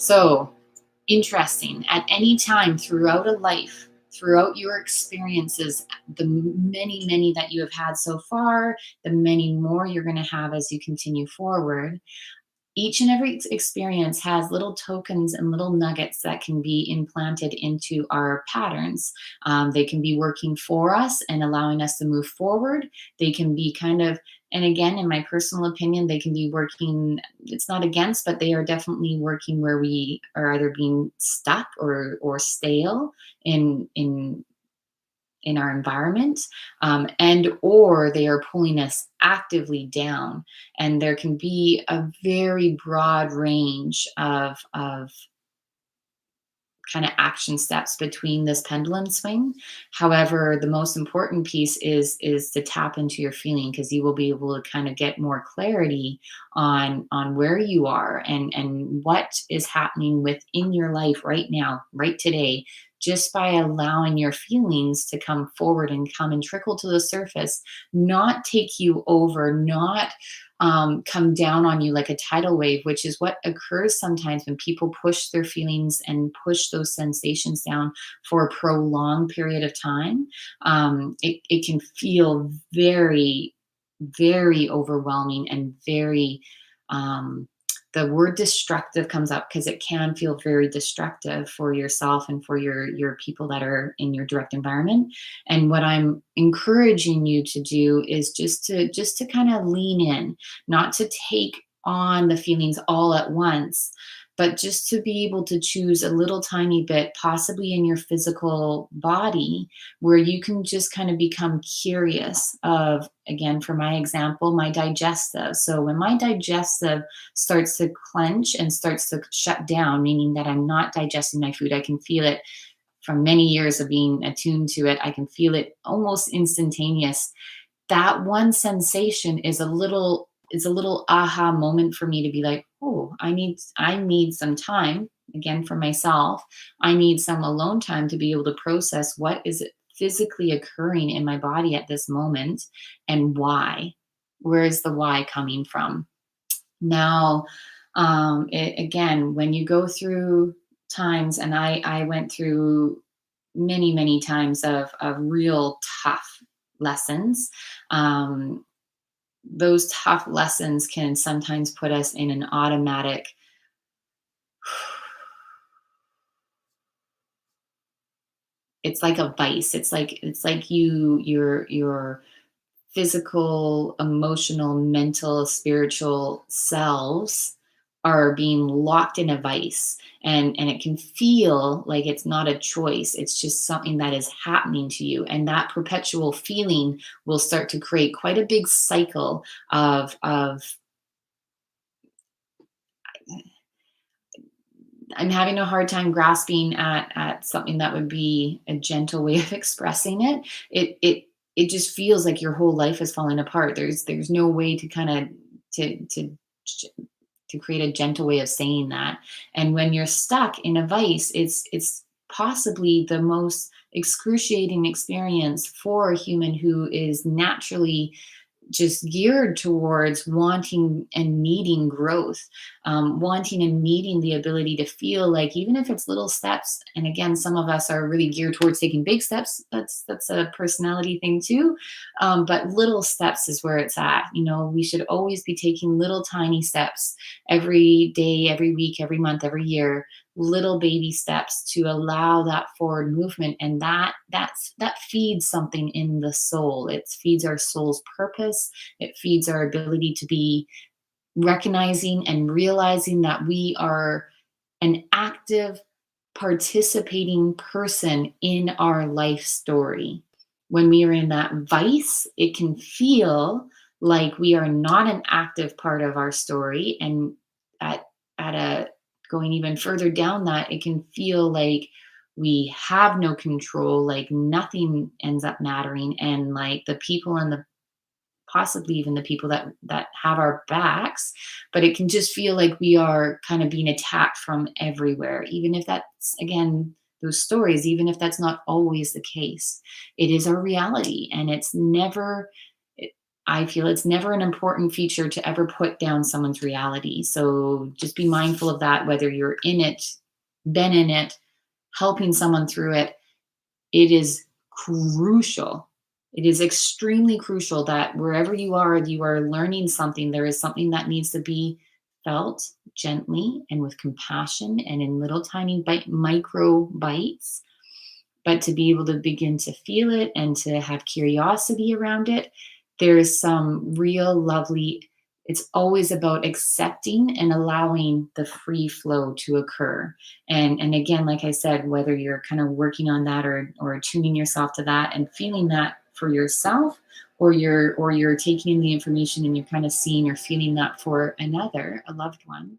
So interesting. At any time throughout a life, throughout your experiences, the many, many that you have had so far, the many more you're going to have as you continue forward, each and every experience has little tokens and little nuggets that can be implanted into our patterns. They can be working for us and allowing us to move forward. They can be kind of, and again, in my personal opinion, they can be working, it's not against, but they are definitely working where we are either being stuck or stale in our environment, and or they are pulling us actively down. And there can be a very broad range of kind of action steps between this pendulum swing. However, the most important piece is to tap into your feeling, because you will be able to kind of get more clarity on where you are and what is happening within your life right now, right today, just by allowing your feelings to come forward and come and trickle to the surface, not take you over, not come down on you like a tidal wave, which is what occurs sometimes when people push their feelings and push those sensations down for a prolonged period of time. It can feel very, very overwhelming and very, the word destructive comes up because it can feel very destructive for yourself and for your people that are in your direct environment. And what I'm encouraging you to do is just to kind of lean in, not to take on the feelings all at once, but just to be able to choose a little tiny bit, possibly in your physical body, where you can just kind of become curious of, again, for my example, my digestive. So when my digestive starts to clench and starts to shut down, meaning that I'm not digesting my food, I can feel it from many years of being attuned to it. I can feel it almost instantaneous. That one sensation is a little aha moment for me to be like, oh, I need some time, again, for myself. I need some alone time to be able to process what is physically occurring in my body at this moment, and why. Where is the why coming from? Now, again, when you go through times, and I went through many, many times of real tough lessons. Those tough lessons can sometimes put us in an automatic, it's like a vice. It's like your physical, emotional, mental, spiritual selves are being locked in a vice, and it can feel like it's not a choice, it's just something that is happening to you, and that perpetual feeling will start to create quite a big cycle of I'm having a hard time grasping at something that would be a gentle way of expressing it. It just feels like your whole life is falling apart. There's no way to kind of to create a gentle way of saying that. And when you're stuck in a vice, it's possibly the most excruciating experience for a human who is naturally just geared towards wanting and needing growth, wanting and needing the ability to feel like, even if it's little steps. And again, some of us are really geared towards taking big steps. That's a personality thing too. But little steps is where it's at. We should always be taking little tiny steps every day, every week, every month, every year, little baby steps to allow that forward movement. And that feeds something in the soul. It feeds our soul's purpose. It feeds our ability to be recognizing and realizing that we are an active, participating person in our life story. When we are in that vice, it can feel like we are not an active part of our story. And at a going even further down that, it can feel like we have no control, like nothing ends up mattering, and like the people and the possibly even the people that have our backs, but it can just feel like we are kind of being attacked from everywhere, even if that's, again, those stories, even if that's not always the case. It is our reality, and it's never, I feel it's never an important feature to ever put down someone's reality. So just be mindful of that, whether you're in it, been in it, helping someone through it. It is crucial. It is extremely crucial that wherever you are learning something. There is something that needs to be felt gently and with compassion and in little tiny micro bites, but to be able to begin to feel it and to have curiosity around it, there's some real lovely, it's always about accepting and allowing the free flow to occur. And again, like I said, whether you're kind of working on that or tuning yourself to that and feeling that for yourself, or you're taking in the information and you're kind of seeing or feeling that for another, a loved one,